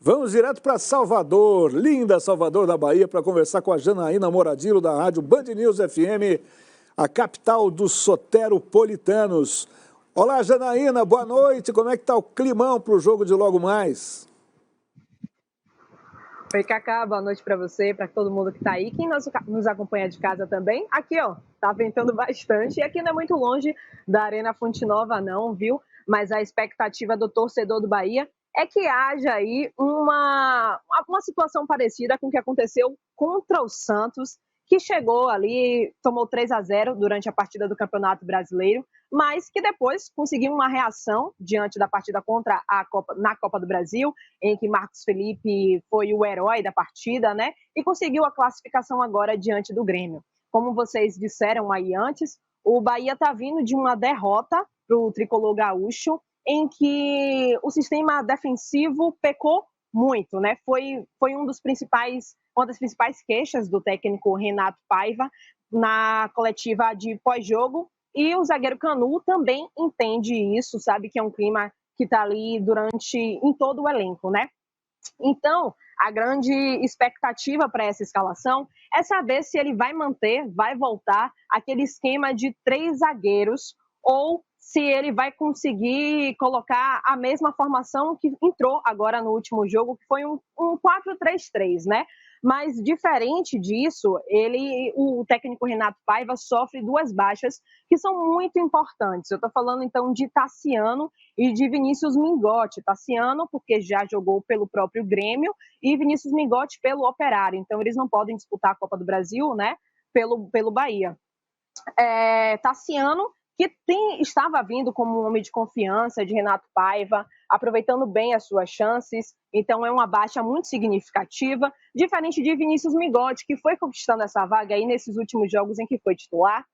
Vamos direto para Salvador, linda Salvador da Bahia, para conversar com a Janaína Moradillo, da rádio Band News FM, a capital dos soteropolitanos. Olá, Janaína, boa noite. Como é que está o climão para o jogo de logo mais? Oi, Cacá, boa noite para você, para todo mundo que está aí, quem nos acompanha de casa também. Aqui, ó, tá ventando bastante e aqui não é muito longe da Arena Fonte Nova não, viu? Mas a expectativa do torcedor do Bahia é que haja aí uma situação parecida com o que aconteceu contra o Santos, que chegou ali, tomou 3-0 durante a partida do Campeonato Brasileiro, mas que depois conseguiu uma reação diante da partida contra na Copa do Brasil, em que Marcos Felipe foi o herói da partida, né? E conseguiu a classificação agora diante do Grêmio. Como vocês disseram aí antes, o Bahia está vindo de uma derrota para o tricolor gaúcho, em que o sistema defensivo pecou muito, né? Foi uma das principais queixas do técnico Renato Paiva na coletiva de pós-jogo, e o zagueiro Canu também entende isso, sabe que é um clima que está ali em todo o elenco, né? Então, a grande expectativa para essa escalação é saber se ele vai voltar aquele esquema de 3 zagueiros, ou se ele vai conseguir colocar a mesma formação que entrou agora no último jogo, que foi um 4-3-3, né? Mas, diferente disso, o técnico Renato Paiva sofre 2 baixas que são muito importantes. Eu estou falando, então, de Tassiano e de Vinícius Mingotti. Tassiano, porque já jogou pelo próprio Grêmio, e Vinícius Mingotti pelo Operário. Então, eles não podem disputar a Copa do Brasil, né, pelo Bahia. Tassiano, que estava vindo como um homem de confiança de Renato Paiva, aproveitando bem as suas chances, então é uma baixa muito significativa, diferente de Vinícius Mingotti, que foi conquistando essa vaga aí nesses últimos jogos em que foi titular,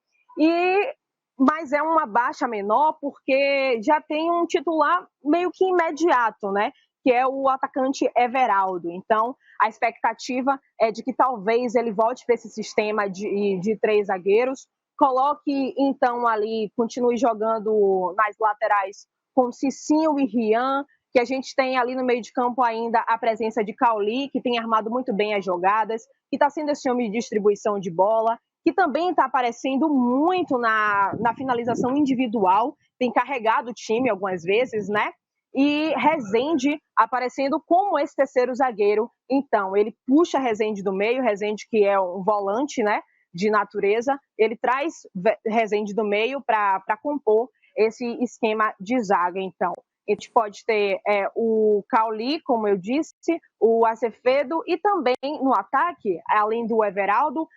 mas é uma baixa menor porque já tem um titular meio que imediato, né? Que é o atacante Everaldo. Então, a expectativa é de que talvez ele volte para esse sistema de 3 zagueiros, coloque, então, ali, continue jogando nas laterais com Cicinho e Rian, que a gente tem ali no meio de campo ainda a presença de Cauli, que tem armado muito bem as jogadas, que está sendo esse homem de distribuição de bola, que também está aparecendo muito na finalização individual, tem carregado o time algumas vezes, né? E Rezende aparecendo como esse terceiro zagueiro. Então, ele puxa Rezende do meio, Rezende que é um volante, né, de natureza, ele traz Rezende do meio para compor esse esquema de zaga. Então, a gente pode ter o Cauli, como eu disse, o Azevedo, e também no ataque, além do Everaldo,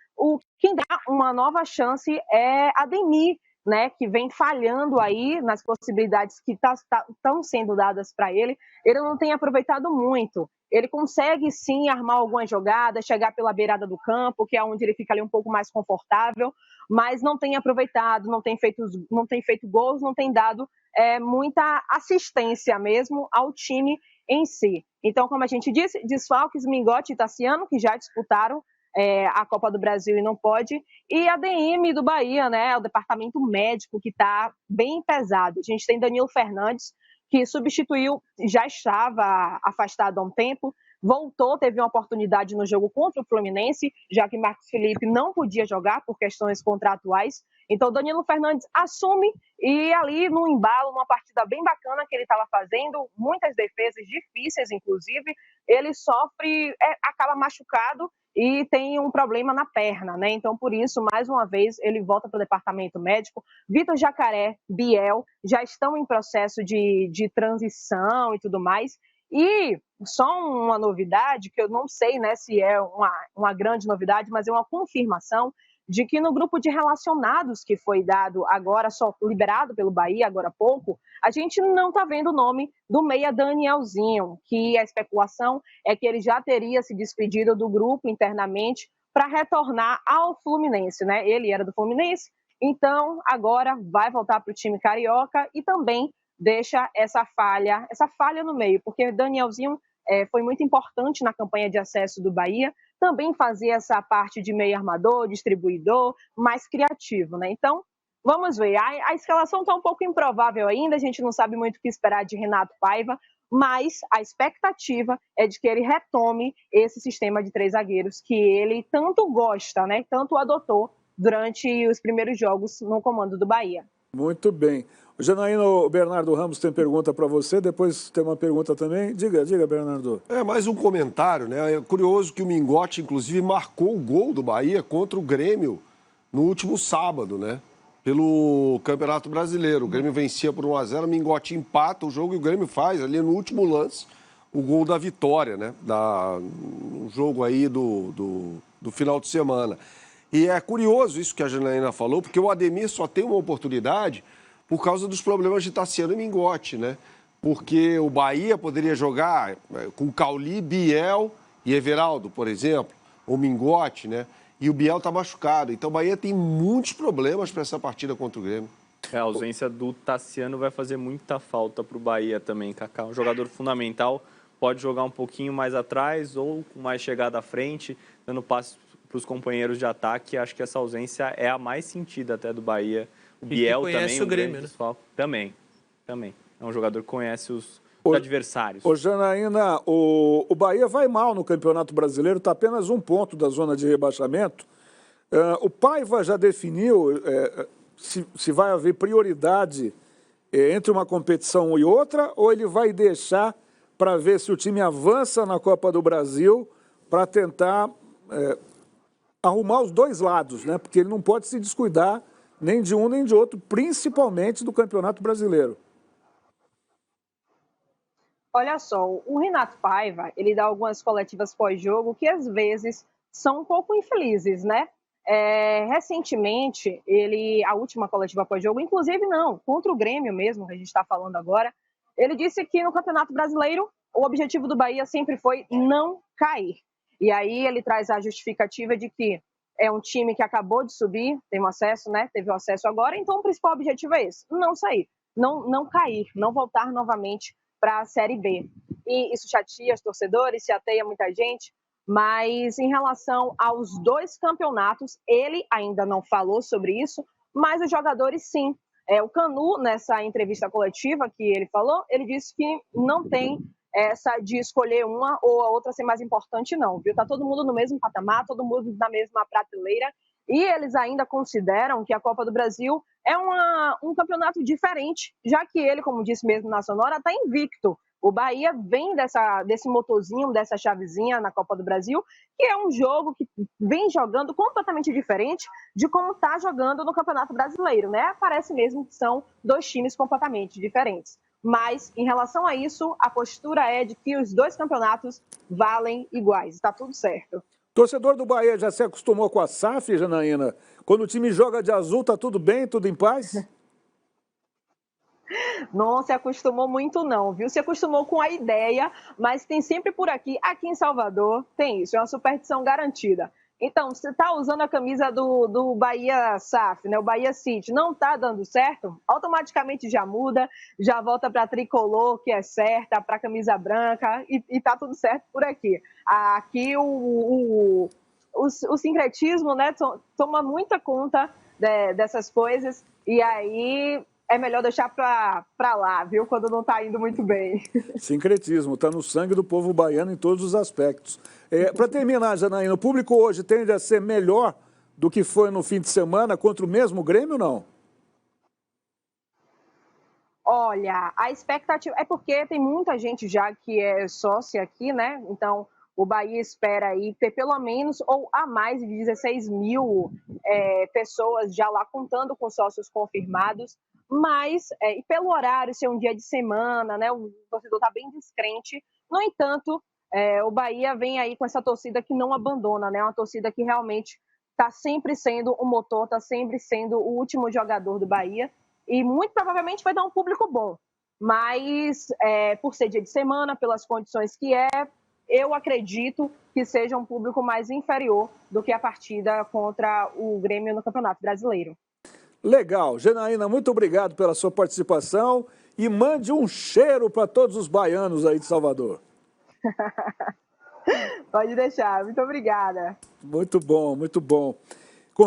quem dá uma nova chance é Ademir, né, que vem falhando aí nas possibilidades que estão sendo dadas para ele. Ele não tem aproveitado muito. Ele consegue sim armar algumas jogadas, chegar pela beirada do campo, que é onde ele fica ali um pouco mais confortável, mas não tem aproveitado, não tem feito gols, não tem dado muita assistência mesmo ao time em si. Então, como a gente disse, desfalques Mingotti e Tassiano, que já disputaram a Copa do Brasil e não pode, e a DM do Bahia, né, o departamento médico, que está bem pesado. A gente tem Danilo Fernandes, que substituiu, já estava afastado há um tempo, voltou, teve uma oportunidade no jogo contra o Fluminense, já que Marcos Felipe não podia jogar por questões contratuais. Então, Danilo Fernandes assume, e ali no embalo, numa partida bem bacana que ele estava fazendo, muitas defesas difíceis, inclusive, ele sofre, acaba machucado e tem um problema na perna, né? Então, por isso, mais uma vez, ele volta para o departamento médico. Vitor Jacaré, Biel, já estão em processo de transição e tudo mais. E só uma novidade, que eu não sei, né, se é uma grande novidade, mas é uma confirmação de que no grupo de relacionados que foi dado agora, só liberado pelo Bahia agora há pouco, a gente não está vendo o nome do meia Danielzinho, que a especulação é que ele já teria se despedido do grupo internamente para retornar ao Fluminense, né? Ele era do Fluminense, então agora vai voltar para o time carioca e também deixa essa falha no meio, porque Danielzinho foi muito importante na campanha de acesso do Bahia, também fazia essa parte de meio armador, distribuidor, mais criativo, né? Então, vamos ver. A escalação está um pouco improvável ainda, a gente não sabe muito o que esperar de Renato Paiva, mas a expectativa é de que ele retome esse sistema de 3 zagueiros que ele tanto gosta, né, tanto adotou durante os primeiros jogos no comando do Bahia. Muito bem. Janaína, o Bernardo Ramos tem pergunta para você, depois tem uma pergunta também. Diga, Bernardo. Mais um comentário, né? É curioso que o Mingote, inclusive, marcou o gol do Bahia contra o Grêmio no último sábado, né? Pelo Campeonato Brasileiro. O Grêmio vencia por 1-0, o Mingote empata o jogo e o Grêmio faz ali no último lance o gol da vitória, né? No jogo aí do final de semana. E é curioso isso que a Janaína falou, porque o Ademir só tem uma oportunidade por causa dos problemas de Tassiano e Mingote, né? Porque o Bahia poderia jogar com Cauli, Biel e Everaldo, por exemplo, ou Mingote, né? E o Biel está machucado. Então o Bahia tem muitos problemas para essa partida contra o Grêmio. A ausência do Tassiano vai fazer muita falta para o Bahia também, Cacá. Um jogador fundamental, pode jogar um pouquinho mais atrás ou com mais chegada à frente, dando passe para os companheiros de ataque. Acho que essa ausência é a mais sentida até do Bahia. O Biel também, o Grêmio, né? Também. É um jogador que conhece os adversários. Ô Janaína, o Bahia vai mal no Campeonato Brasileiro, está apenas 1 ponto da zona de rebaixamento. O Paiva já definiu se vai haver prioridade entre uma competição e outra, ou ele vai deixar para ver se o time avança na Copa do Brasil para tentar arrumar os dois lados, né? Porque ele não pode se descuidar nem de um nem de outro, principalmente do Campeonato Brasileiro. Olha só, o Renato Paiva, ele dá algumas coletivas pós-jogo que às vezes são um pouco infelizes, né? Recentemente, a última coletiva pós-jogo, inclusive não, contra o Grêmio mesmo, que a gente está falando agora, ele disse que no Campeonato Brasileiro o objetivo do Bahia sempre foi não cair. E aí ele traz a justificativa de que é um time que acabou de subir, tem um acesso, né? Teve o acesso agora, então o principal objetivo é esse, não sair, não cair, não voltar novamente para a Série B. E isso chateia os torcedores, chateia muita gente, mas em relação aos 2 campeonatos, ele ainda não falou sobre isso, mas os jogadores sim. O Canu, nessa entrevista coletiva que ele falou, ele disse que não tem essa de escolher uma ou a outra ser mais importante, não, viu? Tá todo mundo no mesmo patamar, todo mundo na mesma prateleira, e eles ainda consideram que a Copa do Brasil é um campeonato diferente, já que ele, como disse mesmo na Sonora, está invicto. O Bahia vem desse motorzinho, dessa chavezinha na Copa do Brasil, que é um jogo que vem jogando completamente diferente de como está jogando no Campeonato Brasileiro, né? Parece mesmo que são 2 times completamente diferentes. Mas, em relação a isso, a postura é de que os 2 campeonatos valem iguais. Está tudo certo. Torcedor do Bahia já se acostumou com a SAF, Janaína? Quando o time joga de azul, tá tudo bem, tudo em paz? Não se acostumou muito não, viu? Se acostumou com a ideia, mas tem sempre por aqui em Salvador, tem isso, é uma superstição garantida. Então, você está usando a camisa do Bahia SAF, né? O Bahia City, não está dando certo, automaticamente já muda, já volta para a tricolor, que é certa, para a camisa branca, e está tudo certo por aqui. Aqui o sincretismo, né, toma muita conta dessas coisas, e aí é melhor deixar para lá, viu? Quando não está indo muito bem. Sincretismo, está no sangue do povo baiano em todos os aspectos. Para terminar, Janaína, o público hoje tende a ser melhor do que foi no fim de semana contra o mesmo Grêmio ou não? Olha, a expectativa é porque tem muita gente já que é sócia aqui, né? Então, o Bahia espera aí ter pelo menos ou a mais de 16 mil pessoas já lá contando com sócios confirmados. Mas, e pelo horário ser um dia de semana, né, o torcedor está bem descrente. No entanto, o Bahia vem aí com essa torcida que não abandona, né, uma torcida que realmente está sempre sendo o motor, está sempre sendo o último jogador do Bahia, e muito provavelmente vai dar um público bom. Mas, por ser dia de semana, pelas condições que eu acredito que seja um público mais inferior do que a partida contra o Grêmio no Campeonato Brasileiro. Legal. Janaína, muito obrigado pela sua participação e mande um cheiro para todos os baianos aí de Salvador. Pode deixar. Muito obrigada. Muito bom, muito bom.